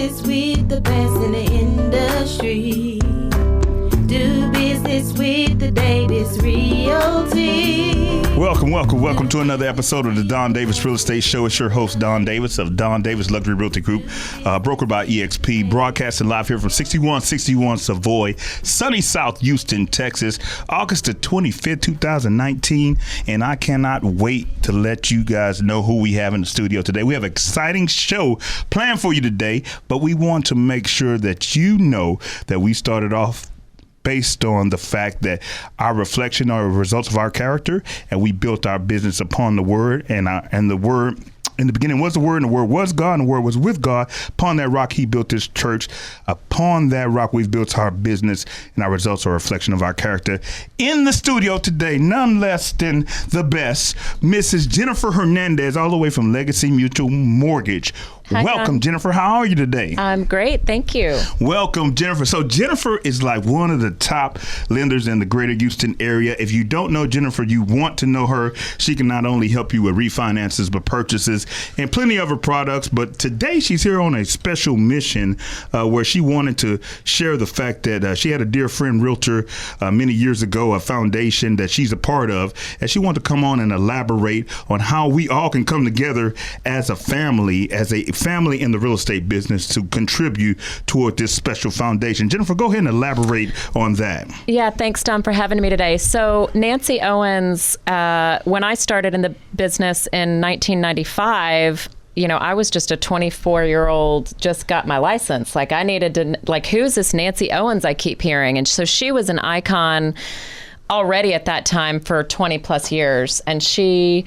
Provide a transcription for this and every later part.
business with the best in the industry. Do business with the Davis Realty. Welcome to another episode of the Don Davis Real Estate Show. It's your host, Don Davis of Don Davis Luxury Realty Group, brokered by EXP, broadcasting live here from 6161 Savoy, sunny South Houston, Texas, August the 25th, 2019. And I cannot wait to let you guys know who we have in the studio today. We have an exciting show planned for you today, but we want to make sure that you know that we started off based on the fact that our reflection are results of our character, and we built our business upon the word, and the word in the beginning was the word, and the word was God, and the word was with God. Upon that rock, he built his church. Upon that rock, we've built our business, and our results are a reflection of our character. In the studio today, none less than the best, Mrs. Jennifer Hernandez, all the way from Legacy Mutual Mortgage. Hi, welcome, Jennifer. How are you today? I'm great. Thank you. Welcome, Jennifer. So Jennifer is like one of the top lenders in the greater Houston area. If you don't know Jennifer, you want to know her. She can not only help you with refinances, but purchases and plenty of her products. But today she's here on a special mission where she wanted to share the fact that she had a dear friend, Realtor, many years ago, a foundation that she's a part of. And she wanted to come on and elaborate on how we all can come together as a family in the real estate business to contribute toward this special foundation. Jennifer, go ahead and elaborate on that. Yeah, thanks, Don, for having me today. So Nancy Owens, when I started in the business in 1995, I was just a 24-year-old, just got my license. Like, I needed to, who's this Nancy Owens I keep hearing? And so she was an icon already at that time for 20 plus years. And she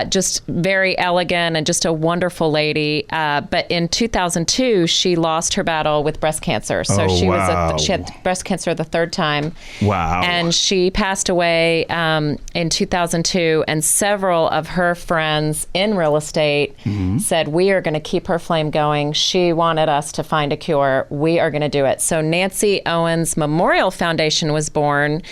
just very elegant and just a wonderful lady. But in 2002, she lost her battle with breast cancer. So she had breast cancer the third time. Wow. And she passed away in 2002. And several of her friends in real estate said, we are going to keep her flame going. She wanted us to find a cure. We are going to do it. So Nancy Owens Memorial Foundation was born.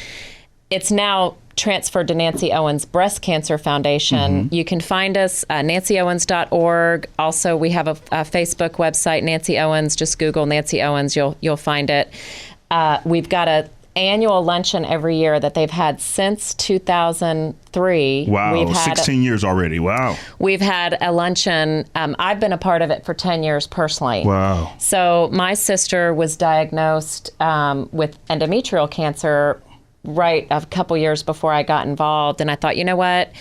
It's now transferred to Nancy Owens Breast Cancer Foundation. You can find us nancyowens.org. Also, we have a Facebook website, Nancy Owens. Just Google Nancy Owens. You'll find it. We've got an annual luncheon every year that they've had since 2003. Wow, 16 years already. Wow. We've had a luncheon. I've been a part of it for 10 years personally. Wow. So my sister was diagnosed with endometrial cancer right a couple years before I got involved. And I thought, you know what?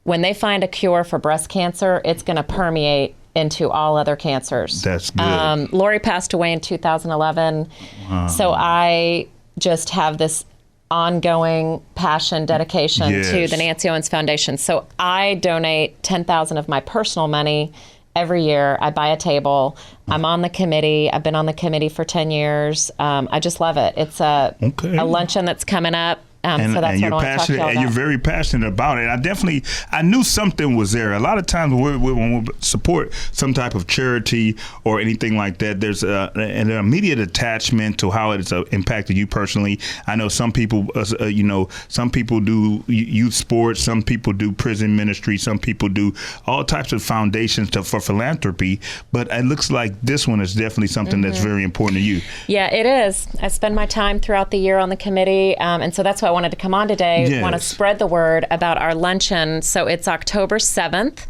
When they find a cure for breast cancer, it's going to permeate into all other cancers. That's good. Lori passed away in 2011. Wow. So I just have this ongoing passion, dedication to the Nancy Owens Foundation. So I donate $10,000 of my personal money every year. I buy a table. I'm on the committee. I've been on the committee for 10 years. I just love it. It's a luncheon that's coming up. So that's you're passionate, and you're very passionate about it. I knew something was there. A lot of times when we support some type of charity or anything like that, there's an immediate attachment to how it's impacted you personally. I know some people, some people do youth sports, some people do prison ministry, some people do all types of foundations for philanthropy. But it looks like this one is definitely something that's very important to you. Yeah, it is. I spend my time throughout the year on the committee, and so that's why I wanted to come on today. Yes. Want to spread the word about our luncheon. So it's October 7th.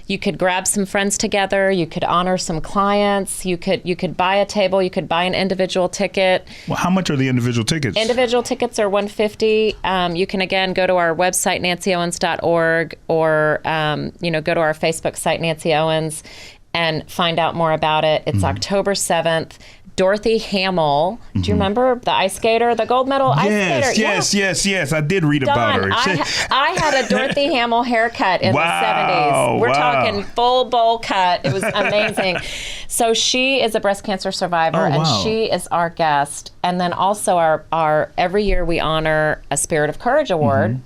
You could grab some friends together. You could honor some clients. You could buy a table. You could buy an individual ticket. Well, how much are the individual tickets? Individual tickets are $150. You can again go to our website nancyowens.org or go to our Facebook site Nancy Owens and find out more about it. It's October 7th. Dorothy Hamill. Do you remember the ice skater, the gold medal ice skater? Yes. I did read about her. I had a Dorothy Hamill haircut in the 70s. We're talking full bowl cut. It was amazing. So she is a breast cancer survivor, and she is our guest. And then also our every year we honor a Spirit of Courage Award.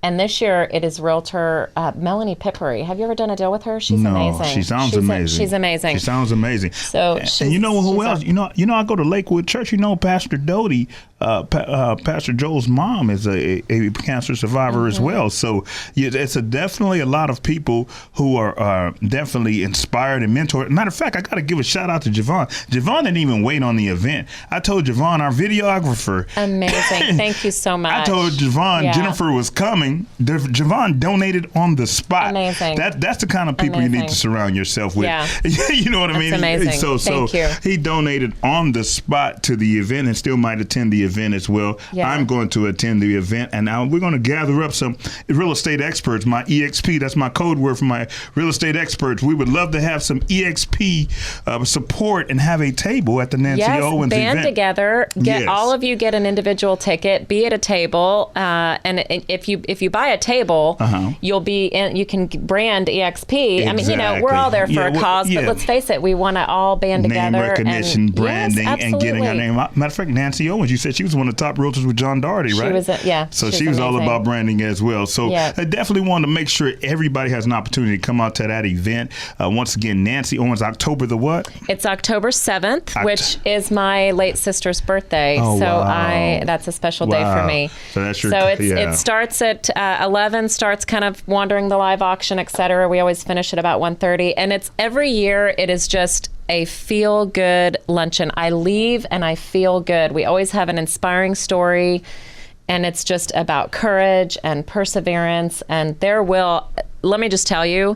And this year it is Realtor Melanie Pippery. Have you ever done a deal with her? She's amazing. She sounds amazing. She's amazing. She sounds amazing. So and you know who else? You know, I go to Lakewood Church. You know, Pastor Doty Pastor Joel's mom is a cancer survivor as well. So it's definitely a lot of people who are definitely inspired and mentored. Matter of fact, I got to give a shout out to Javan. Javan didn't even wait on the event. I told Javan, our videographer. Amazing. Thank you so much. I told Javan Jennifer was coming. Javan donated on the spot. Amazing. That's the kind of people you need to surround yourself with. Yeah. You know what I mean? Amazing. So Thank you. he donated on the spot to the event and still might attend the event as well. Yeah. I'm going to attend the event, and now we're going to gather up some real estate experts. My EXP, that's my code word for my real estate experts. We would love to have some EXP support and have a table at the Nancy Owens event. Band together. All of you get an individual ticket. Be at a table, and if you buy a table, you'll be in. You can brand EXP. Exactly. I mean, we're all there for a cause, but let's face it, we want to all band together. Name recognition, and, branding, and getting our name out. Matter of fact, Nancy Owens, you said she was one of the top realtors with John Doherty, right? She was, So she was all about branding as well. So I definitely want to make sure everybody has an opportunity to come out to that event. Once again, Nancy Owens, October the what? It's October 7th, which is my late sister's birthday. That's a special day for me. So that's your, it starts at 11, starts kind of wandering the live auction, etc. We always finish at about 1:30, and it's every year. It is just a feel-good luncheon. I leave and I feel good. We always have an inspiring story, and it's just about courage and perseverance. And let me just tell you,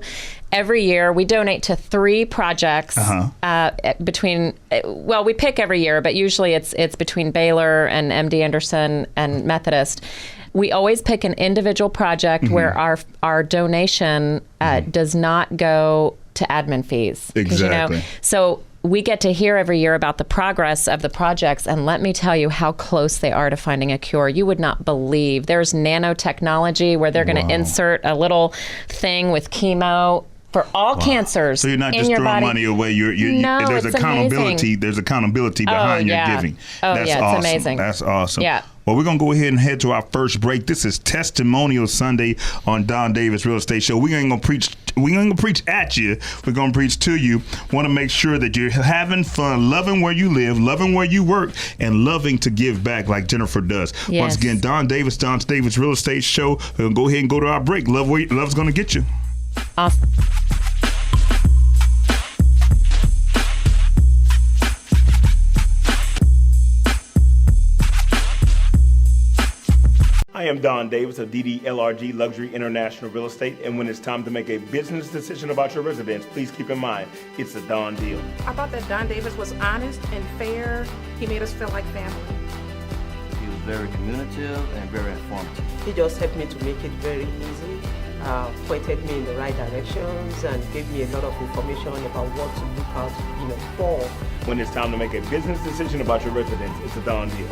every year we donate to 3 projects we pick every year, but usually it's between Baylor and MD Anderson and Methodist. We always pick an individual project where our donation does not go to admin fees. Exactly. So we get to hear every year about the progress of the projects, and let me tell you how close they are to finding a cure. You would not believe. There's nanotechnology where they're going to insert a little thing with chemo for all cancers. So you're not just throwing money away. No, there's it's accountability. amazing. There's accountability behind your giving. That's it's awesome. amazing. That's awesome. Yeah. Well, we're going to go ahead and head to our first break. This is Testimonial Sunday on Don Davis Real Estate Show. We ain't going to preach. We ain't going to preach at you. We're going to preach to you. Want to make sure that you're having fun, loving where you live, loving where you work, and loving to give back like Jennifer does. Yes. Once again, Don Davis Real Estate Show. We're going to go ahead and go to our break. Love's going to get you. Awesome. I am Don Davis of DDLRG Luxury International Real Estate, and when it's time to make a business decision about your residence, please keep in mind, it's a Don deal. I thought that Don Davis was honest and fair. He made us feel like family. He was very communicative and very informative. He just helped me to make it very easy, pointed me in the right directions, and gave me a lot of information about what to look out, for. When it's time to make a business decision about your residence, it's a Don deal.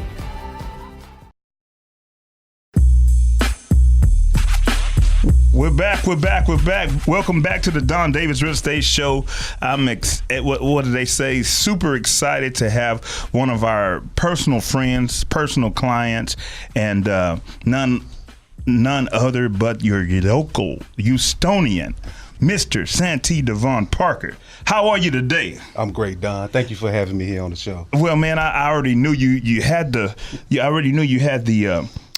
We're back. Welcome back to the Don Davis Real Estate Show. I'm what do they say? Super excited to have one of our personal friends, personal clients, and none other but your local Houstonian, Mr. Santee Devon Parker. How are you today? I'm great, Don. Thank you for having me here on the show. Well, man, I already knew you had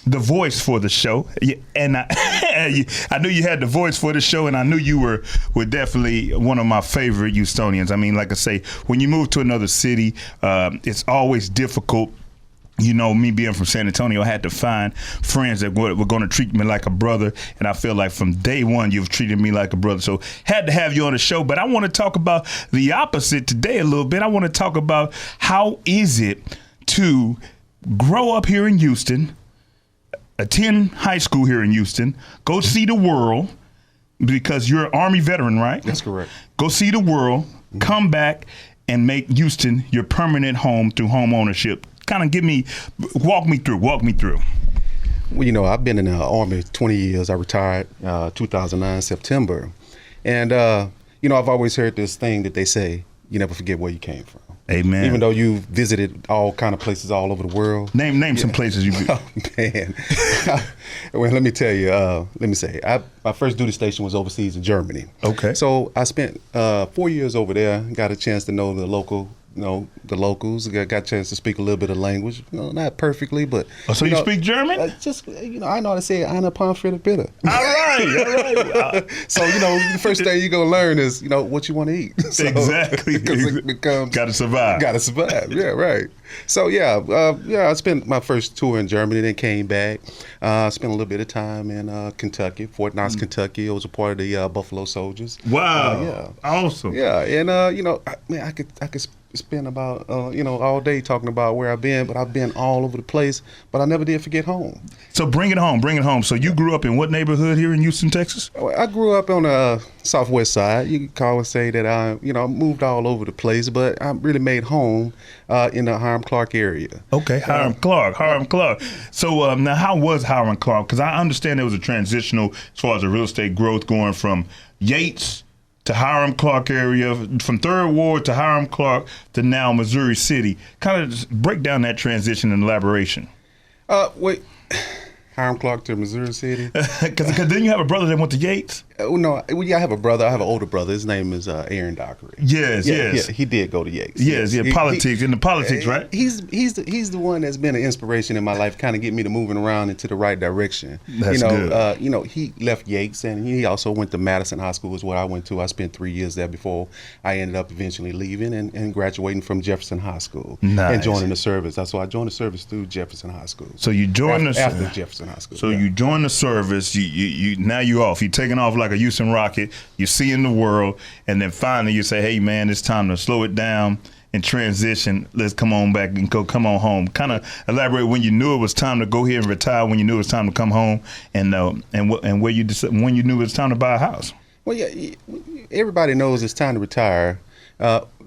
the voice for the show, and I knew you had the voice for the show, and I knew you were definitely one of my favorite Houstonians. I mean, like I say, when you move to another city, it's always difficult. Me being from San Antonio, I had to find friends that were going to treat me like a brother, and I feel like from day one you've treated me like a brother. So had to have you on the show. But I want to talk about the opposite today a little bit. I want to talk about how is it to grow up here in Houston, attend high school here in Houston, go see the world, because you're an Army veteran, right? That's correct. Go see the world, come back, and make Houston your permanent home through home ownership. Kind of walk me through. Well, I've been in the Army 20 years. I retired 2009 September. And, I've always heard this thing that they say, you never forget where you came from. Amen. Even though you visited all kind of places all over the world. Name some places you Oh, man. Well, let me tell you, my first duty station was overseas in Germany. Okay. So I spent 4 years over there, got a chance to know the local the locals. Got a chance to speak a little bit of language. Not perfectly, but so you speak German? Just I know how to say "Eine Pommes bitte." All right. So the first thing you're gonna learn is what you want to eat. So, Exactly. Because it becomes Gotta survive. Gotta survive. Yeah, right. So I spent my first tour in Germany, then came back. Spent a little bit of time in Kentucky, Fort Knox, Kentucky. I was a part of the Buffalo Soldiers. Wow. Yeah. Awesome. Yeah, and I could spend about all day talking about where I've been, but I've been all over the place. But I never did forget home. So bring it home. So you grew up in what neighborhood here in Houston, Texas? I grew up on the southwest side. You could call and say that I moved all over the place, but I really made home in the Hiram Clark area. Okay, Hiram Clark. So now, how was Hiram Clark? Because I understand there was a transitional as far as the real estate growth going from Yates to Hiram Clark area, from Third Ward to Hiram Clark to now Missouri City. Kind of just break down that transition and elaboration. Hiram Clark to Missouri City. Because then you have a brother that went to Yates. No, I have a brother. I have an older brother. His name is Aaron Dockery. Yes. Yeah, he did go to Yates. Yes. Politics, right? He's the one that's been an inspiration in my life, kind of get me to moving around into the right direction. That's good. He left Yates, and he also went to Madison High School, is what I went to. I spent 3 years there before I ended up eventually leaving and graduating from Jefferson High School. Nice. And joining the service. That's why I joined the service through Jefferson High School. So you joined after Jefferson High School. So you joined the service. You now you're off. You're taking off like a Houston Rocket. You're seeing the world, and then finally you say, "Hey man, it's time to slow it down and transition. Let's come on back and come on home." Kind of elaborate when you knew it was time to go here and retire. When you knew it was time to come home, and where you when you knew it was time to buy a house. Well, yeah, everybody knows it's time to retire.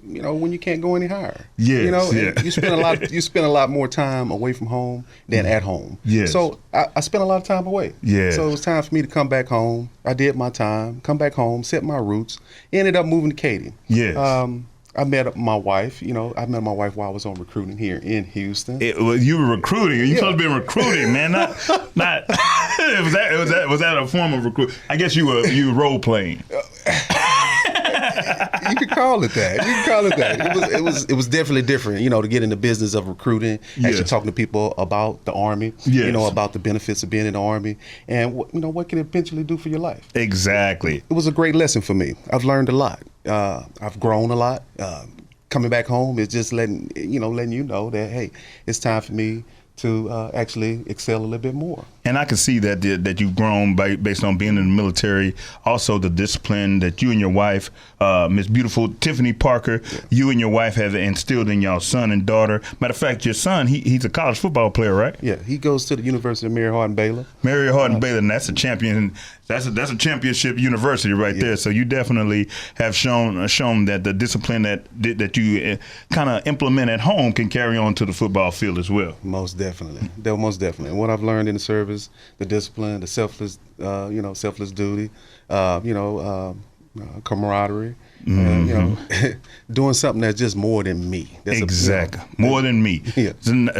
When you can't go any higher. Yes, you spend a lot more time away from home than at home. Yes. So I spent a lot of time away. Yeah. So it was time for me to come back home. I did my time, come back home, set my roots. Ended up moving to Katy. Yes. I met my wife. I met my wife while I was on recruiting here in Houston. You were recruiting. You supposed to be recruiting, man. Not. was that a form of recruit? I guess you were role playing. You could call it that. It was definitely different, to get in the business of recruiting, actually talking to people about the Army, about the benefits of being in the Army, and what can it eventually do for your life. Exactly. It was a great lesson for me. I've learned a lot. I've grown a lot. Coming back home is just letting you know that, hey, it's time for me to actually excel a little bit more. And I can see that you've grown based on being in the military. Also, the discipline that you and your wife, Miss Beautiful Tiffany Parker, you and your wife have instilled in your son and daughter. Matter of fact, your son, he's a college football player, right? Yeah, he goes to the University of Mary Hardin-Baylor. Mary Hardin-Baylor, and that's a champion. That's a championship university right there. So you definitely have shown that the discipline that you kind of implement at home can carry on to the football field as well. Most definitely. Most definitely. And what I've learned in the service, the discipline, the selfless duty, camaraderie, doing something that's just more than me. That's exactly. More than me. Yeah.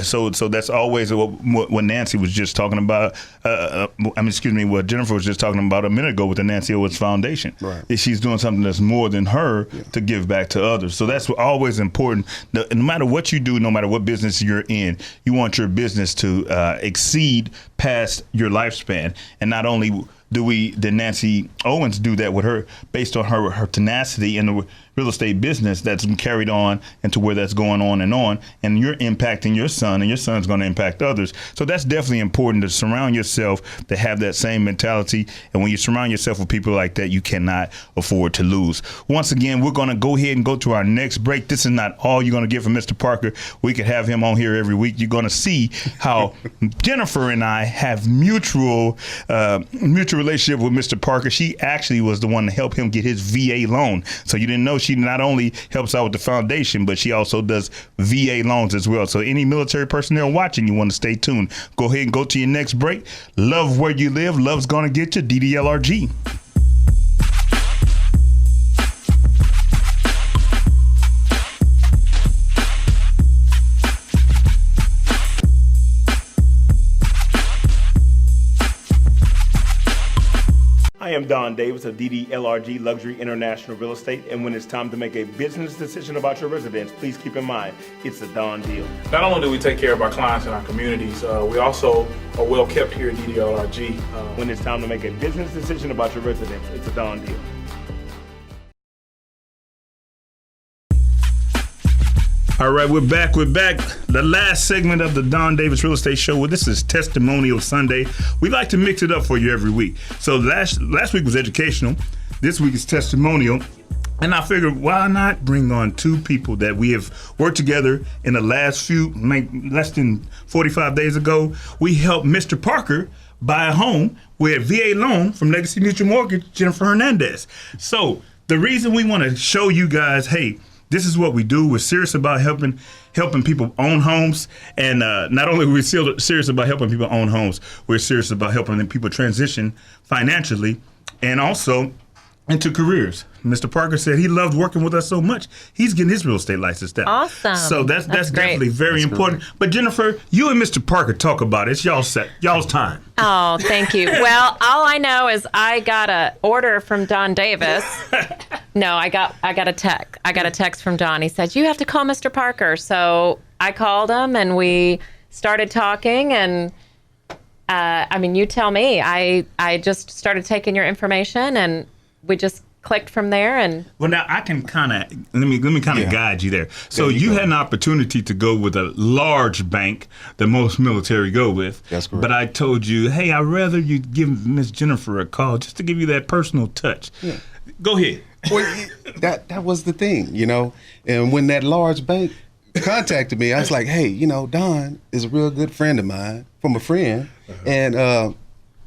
So that's always what Nancy was just talking about. What Jennifer was just talking about a minute ago with the Nancy Owens Foundation. Right. She's doing something that's more than her to give back to others. So that's always important. No matter what you do, no matter what business you're in, you want your business to exceed past your lifespan. And not only did Nancy Owens do that with her, based on her tenacity in the real estate business that's been carried on into where that's going on, and you're impacting your son, and your son's going to impact others. So that's definitely important to surround yourself to have that same mentality. And when you surround yourself with people like that, you cannot afford to lose. Once again, we're going to go ahead and go to our next break. This is not all you're going to get from Mr. Parker. We could have him on here every week. You're going to see how Jennifer and I have mutual relationship with Mr. Parker. She actually was the one to help him get his VA loan. So you didn't know she not only helps out with the foundation, but she also does VA loans as well. So any military personnel watching, you want to stay tuned. Go ahead and go to your next break. Love where you live. Love's going to get you. DDLRG. I am am Don Davis of DDLRG Luxury International Real Estate, and when it's time to make a business decision about your residence, please keep in mind, it's a Don deal. Not only do we take care of our clients and our communities, we also are well kept here at DDLRG. When it's time to make a business decision about your residence, it's a Don deal. All right, we're back. The last segment of the Don Davis Real Estate Show. Well, this is Testimonial Sunday. We like to mix it up for you every week. So last week was educational. This week is testimonial. And I figured, why not bring on two people that we have worked together in the last less than 45 days ago. We helped Mr. Parker buy a home with VA loan from Legacy Mutual Mortgage, Jennifer Hernandez. So the reason we want to show you guys, hey, this is what we do. We're serious about helping people own homes. And not only are we serious about helping people own homes, we're serious about helping people transition financially and also into careers. Mr. Parker said he loved working with us so much, he's getting his real estate license now. Awesome. So that's definitely very important. Great. But Jennifer, you and Mr. Parker talk about it. It's y'all's time. Oh, thank you. Well, all I know is I got an order from Don Davis. No, I got a text. I got a text from Don. He said, you have to call Mr. Parker. So I called him and we started talking, and you tell me. I just started taking your information and we just clicked from there. And well, now I can kind of let me guide you there. So you had an opportunity to go with a large bank that most military go with. That's correct. But I told you, hey, I'd rather you give Miss Jennifer a call just to give you that personal touch. Yeah. Go ahead. Well, that was the thing, And when that large bank contacted me, I was like, hey, Don is a real good friend of mine from a friend, and I'm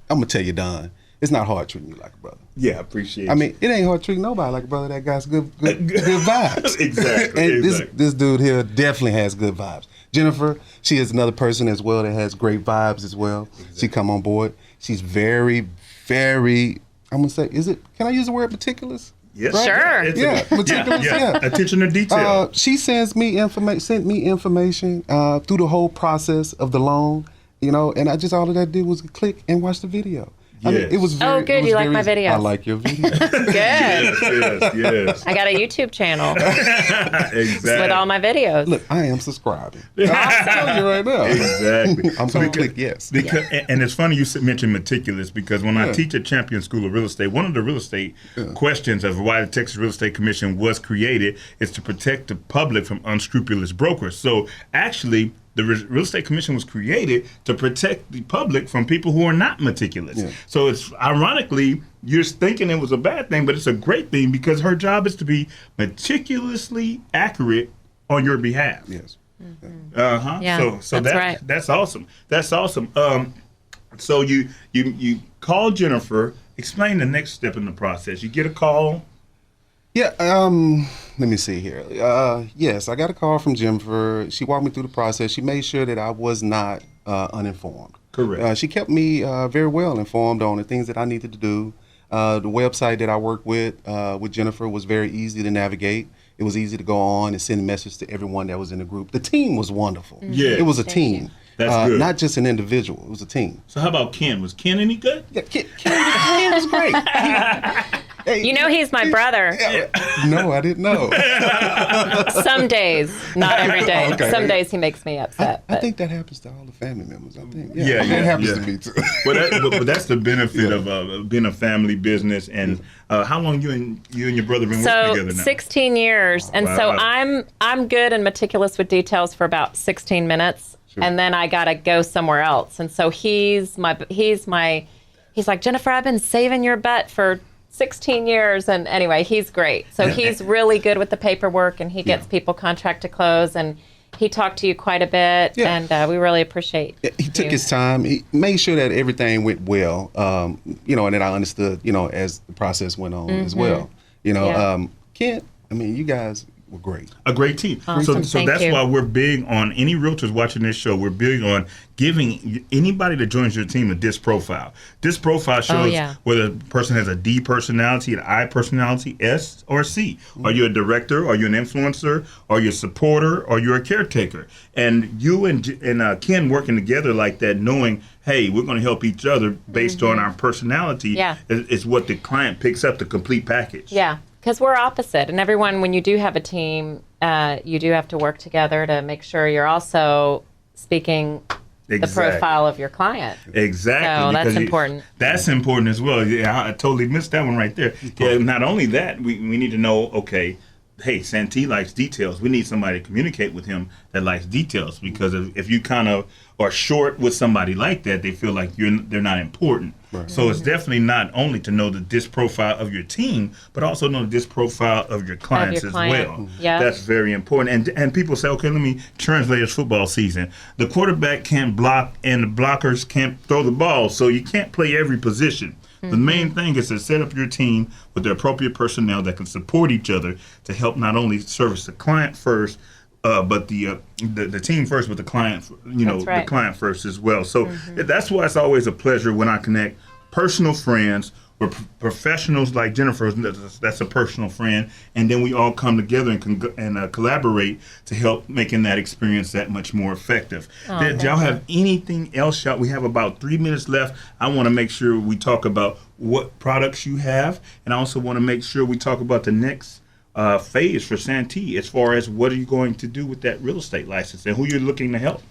gonna tell you, Don, it's not hard treating you like a brother. Yeah, I appreciate it. It ain't hard treating nobody like a brother that got good vibes. Exactly. And this dude here definitely has good vibes. Jennifer, she is another person as well that has great vibes as well. Exactly. She come on board. She's very, very, I'm gonna say, can I use the word meticulous? Yes. Right? Sure. Yeah, meticulous. Yeah. Attention to detail. She sent me information through the whole process of the loan, and all of that did was click and watch the video. Yes. It was very, good. You like my videos. I like your videos. Good. Yes. I got a YouTube channel. Exactly. With all my videos. Look, I am subscribing. I'll tell you right now. Exactly. I'm going to click yes. And it's funny you mentioned meticulous, because when I teach at Champion School of Real Estate, one of the real estate questions of why the Texas Real Estate Commission was created is to protect the public from unscrupulous brokers. So actually, the Real Estate Commission was created to protect the public from people who are not meticulous. Yeah. So it's ironically, you're thinking it was a bad thing, but it's a great thing because her job is to be meticulously accurate on your behalf. Yes. Mm-hmm. Yeah, So that's right. That's awesome. That's awesome. So you call Jennifer. Explain the next step in the process. You get a call. Yeah, let me see here. Yes, I got a call from Jennifer. She walked me through the process. She made sure that I was not uninformed. Correct. She kept me very well informed on the things that I needed to do. The website that I worked with Jennifer was very easy to navigate. It was easy to go on and send a message to everyone that was in the group. The team was wonderful. Mm-hmm. Yeah. It was a team. That's good. Not just an individual. It was a team. So how about Ken? Was Ken any good? Yeah, Ken was great. He's my brother. No, I didn't know. Some days, not every day. Okay. Some days he makes me upset. I think that happens to all the family members. I think. Yeah, that happens to me too. But that's the benefit of being a family business. And how long you and your brother been working together now? 16 years. And so I'm good and meticulous with details for about 16 minutes. Sure. And then I gotta go somewhere else. And so he's like, Jennifer, I've been saving your butt for 16 years. And anyway, he's great. So he's really good with the paperwork, and he gets people contract to close, and he talked to you quite a bit, and we really appreciate He took his time. He made sure that everything went well, and that I understood, as the process went on as well. Ken, you guys, were great. A great team. Awesome. So Thank that's you. why we're big on any realtors watching this show. We're big on giving anybody that joins your team a DISC profile. DISC profile shows whether a person has a D personality, an I personality, S or C. Are you a director? Are you an influencer? Are you a supporter? Are you a caretaker? And you and Ken working together like that, knowing, hey, we're going to help each other based on our personality is what the client picks up, the complete package. Yeah. Because we're opposite. And everyone, when you do have a team, you do have to work together to make sure you're also speaking the profile of your client. Exactly. So that's important. That's important as well. Yeah, I totally missed that one right there. Yeah, not only that, we need to know, okay, hey, Santee likes details. We need somebody to communicate with him that likes details, because if you kind of are short with somebody like that, they feel like they're not important. Right. So it's definitely not only to know the DISC profile of your team, but also know the DISC profile of your clients as well. Yeah. That's very important. And people say, okay, let me translate it's football season. The quarterback can't block and the blockers can't throw the ball, so you can't play every position. The main thing is to set up your team with the appropriate personnel that can support each other to help not only service the client first, but the team first, but the client, the client first as well. So that's why it's always a pleasure when I connect personal friends with professionals like Jennifer. That's a personal friend, and then we all come together and collaborate to help making that experience that much more effective. Do y'all have anything else? We have about 3 minutes left. I want to make sure we talk about what products you have, and I also want to make sure we talk about the next phase for Santee as far as what are you going to do with that real estate license and who you're looking to help.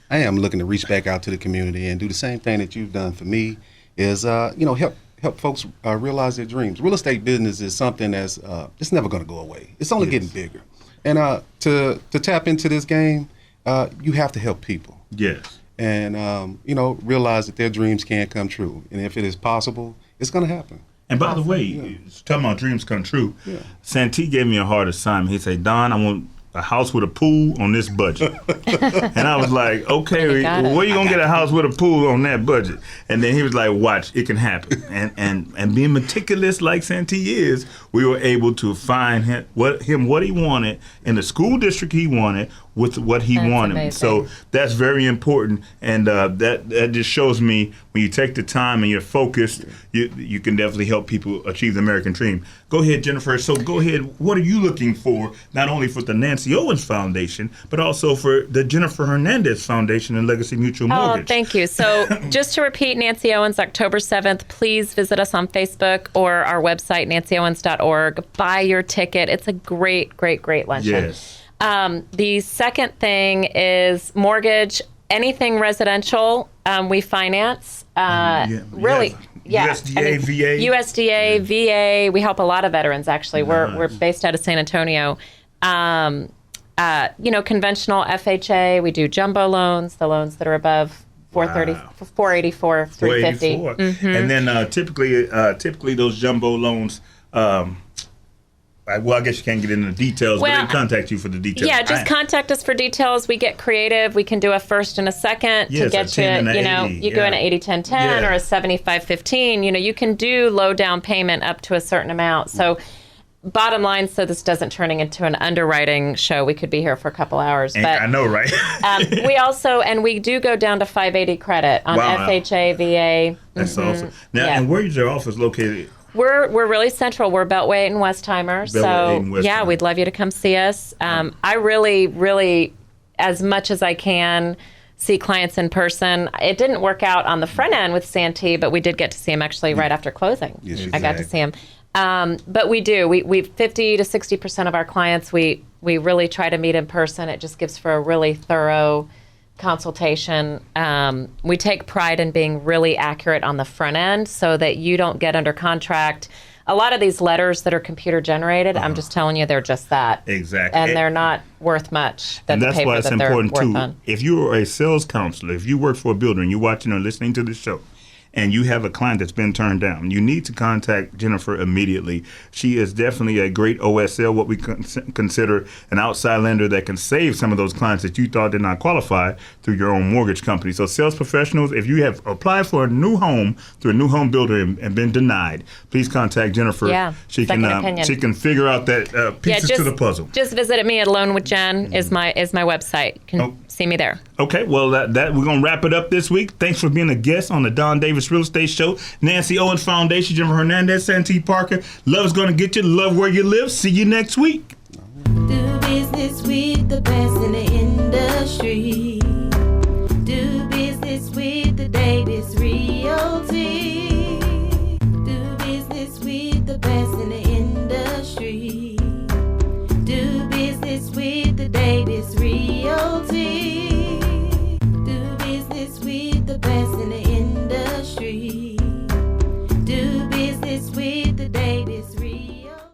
I am looking to reach back out to the community and do the same thing that you've done for me, is help folks realize their dreams. Real estate business is something that's it's never going to go away. It's only getting bigger. And to tap into this game, you have to help people. Yes. And realize that their dreams can come true. And if it is possible, it's going to happen. And by the way, talking about dreams come true, Santee gave me a hard assignment. He said, Don, I want a house with a pool on this budget. And I was like, okay, where you going to get a house with a pool on that budget? And then he was like, watch, it can happen. And being meticulous like Santee is, we were able to find him what he wanted in the school district he wanted with what he wanted. Amazing. So that's very important. And that just shows me when you take the time and you're focused, you can definitely help people achieve the American dream. Go ahead, Jennifer. So go ahead. What are you looking for, not only for the Nancy Owens Foundation, but also for the Jennifer Hernandez Foundation and Legacy Mutual Mortgage? Oh, thank you. So just to repeat, Nancy Owens, October 7th, please visit us on Facebook or our website, nancyowens.org. Buy your ticket. It's a great, great, great luncheon. Yes. The second thing is mortgage, anything residential, we finance. Really, USDA, VA. USDA, VA. We help a lot of veterans, actually. We're based out of San Antonio. Conventional FHA. We do jumbo loans, the loans that are above 430, 484, 350. And then typically those jumbo loans. Well, I guess you can't get into the details, but they can contact you for the details. Yeah, just contact us for details. We get creative. We can do a first and a second to get you, you go in an 80-10-10 or a 75-15. You can do low down payment up to a certain amount. So bottom line, so this doesn't turning into an underwriting show. We could be here for a couple hours. But I know, right? we do go down to 580 credit on FHA, VA. That's awesome. Now, and where is your office located? We're really central. We're Beltway and Westheimer. So we'd love you to come see us. I really, as much as I can, see clients in person. It didn't work out on the front end with Santee, but we did get to see him actually right after closing. Yes, I got to see him. But we do. We 50 to 60% of our clients, we really try to meet in person. It just gives for a really thorough consultation. We take pride in being really accurate on the front end so that you don't get under contract. A lot of these letters that are computer generated, I'm just telling you, they're just that. Exactly. And they're not worth much. And that's why it's important too. If you're a sales counselor, if you work for a builder and you're watching or listening to the show, and you have a client that's been turned down, you need to contact Jennifer immediately. She is definitely a great OSL, what we consider an outside lender that can save some of those clients that you thought did not qualify through your own mortgage company. So sales professionals, if you have applied for a new home through a new home builder and been denied, please contact Jennifer. Yeah, she can figure out that pieces to the puzzle. Just visit me at Alone with Jen is my website. You can see me there. Okay, well that we're gonna wrap it up this week. Thanks for being a guest on the Don Davis Real Estate Show. Nancy Owens Foundation, Jennifer Hernandez, Santee Parker. Love is gonna get you. Love where you live. See you next week. Do business with the best in the industry. Do business with the Davis Realty.